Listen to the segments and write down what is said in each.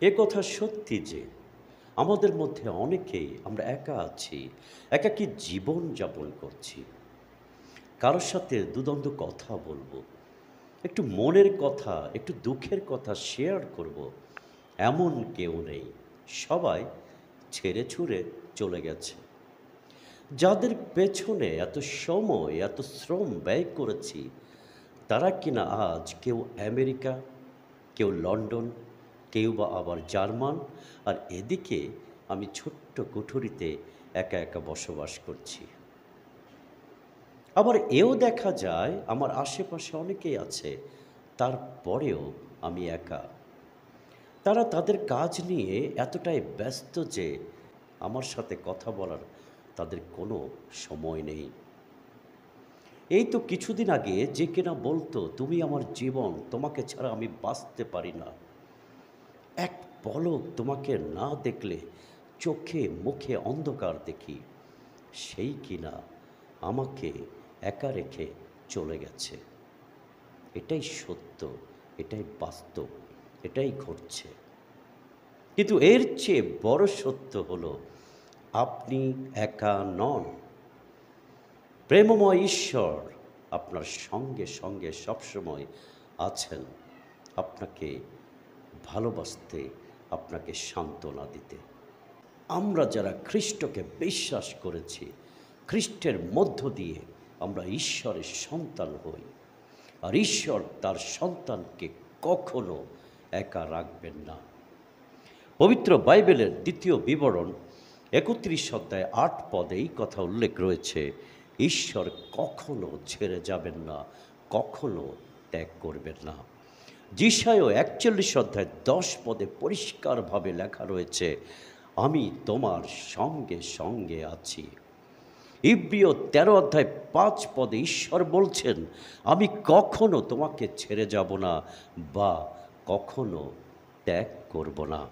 এ কথা সত্যি যে আমাদের মধ্যে অনেকেই আমরা একা আছি, একাকী জীবন যাপন করছি। কারোর সাথে দুদণ্ড কথা বলবো, একটু মনের কথা, একটু দুঃখের কথা শেয়ার করব, এমন কেউ নেই। সবাই ছেড়ে ছুড়ে চলে গেছে। যাদের পেছনে এত সময়, এত শ্রম ব্যয় করেছি, তারা কিনা আজ কেউ আমেরিকা, কেউ লন্ডন, কেউ বা আবার জার্মান, আর এদিকে আমি ছোট্ট কুঠুরিতে একা একা বসবাস করছি। আবার এও দেখা যায় আমার আশেপাশে অনেকেই আছে, তারপরেও আমি একা। তারা তাদের কাজ নিয়ে এতটাই ব্যস্ত যে আমার সাথে কথা বলার তাদের কোনো সময় নেই। এই তো কিছুদিন আগে যে কিনা বলতো, তুমি আমার জীবন, তোমাকে ছাড়া আমি বাঁচতে পারি না, এক পলক তোমাকে না দেখলে চোখে মুখে অন্ধকার দেখি, সেই কিনা আমাকে একা রেখে চলে গেছে। এটাই সত্য, এটাই বাস্তব, এটাই ঘটছে। কিন্তু এর চেয়ে বড় সত্য হলো, আপনি একা নন। প্রেমময় ঈশ্বর আপনার সঙ্গে সঙ্গে সবসময় আছেন, আপনাকে ভালোবাসতে, আপনাকে সান্ত্বনা দিতে। আমরা যারা খ্রিস্টকে বিশ্বাস করেছি, খ্রিস্টের মধ্য দিয়ে আমরা ঈশ্বরের সন্তান হই। আর ঈশ্বর তার সন্তানকে কখনো একা রাখবেন না। পবিত্র বাইবেলের দ্বিতীয় বিবরণ ৩১ অধ্যায় ৮ পদে এই কথা উল্লেখ রয়েছে, ঈশ্বর কখনো ছেড়ে যাবেন না, কখনো ত্যাগ করবেন না। যিশায় ৪১ অধ্যায় ১০ পদে পরিষ্কারভাবে লেখা রয়েছে, আমি তোমার সঙ্গে সঙ্গে আছি। ইব্রিয় ১৩ অধ্যায় ৫ পদে ঈশ্বর বলছেন, আমি কখনো তোমাকে ছেড়ে যাব না বা কখনো ত্যাগ করব না।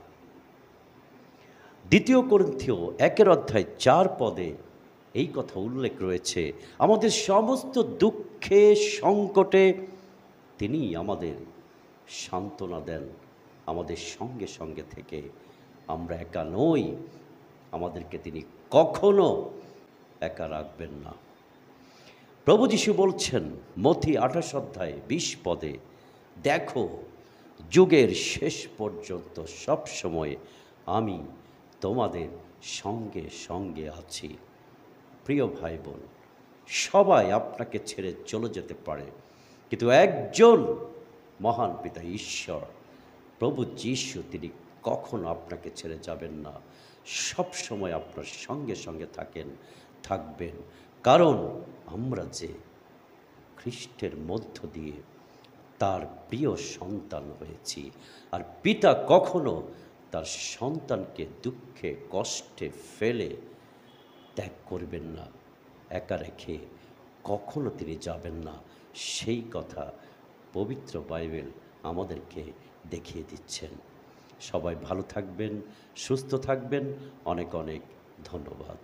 দ্বিতীয় করিন্থীয় ১ অধ্যায় ৪ পদে এই কথা উল্লেখ রয়েছে, আমাদের সমস্ত দুঃখে সংকটে তিনি আমাদের সান্ত্বনা দেন, আমাদের সঙ্গে সঙ্গে থেকে আমরা একা নই, আমাদেরকে তিনি কখনো একা রাখবেন না। প্রভু যীশু বলছেন মথি ২৮ অধ্যায় ২০ পদে, দেখো যুগের শেষ পর্যন্ত সব সময় আমি তোমাদের সঙ্গে সঙ্গে আছি। প্রিয় ভাই বোন, সবাই আপনাকে ছেড়ে চলে যেতে পারে, কিন্তু একজন মহান পিতা ঈশ্বর, প্রভু যীশু, তিনি কখনো আপনাকে ছেড়ে যাবেন না, সব সময় আপনার সঙ্গে সঙ্গে থাকবেন। কারণ আমরা যে খ্রিস্টের মধ্য দিয়ে তার প্রিয় সন্তান হয়েছি। আর পিতা কখনো তার সন্তানকে দুঃখে কষ্টে ফেলে ত্যাগ করবেন না, একা রেখে কখনো তিনি যাবেন না। সেই কথা পবিত্র বাইবেল আমাদেরকে দেখিয়ে দিচ্ছেন। সবাই ভালো থাকবেন, সুস্থ থাকবেন। অনেক অনেক ধন্যবাদ।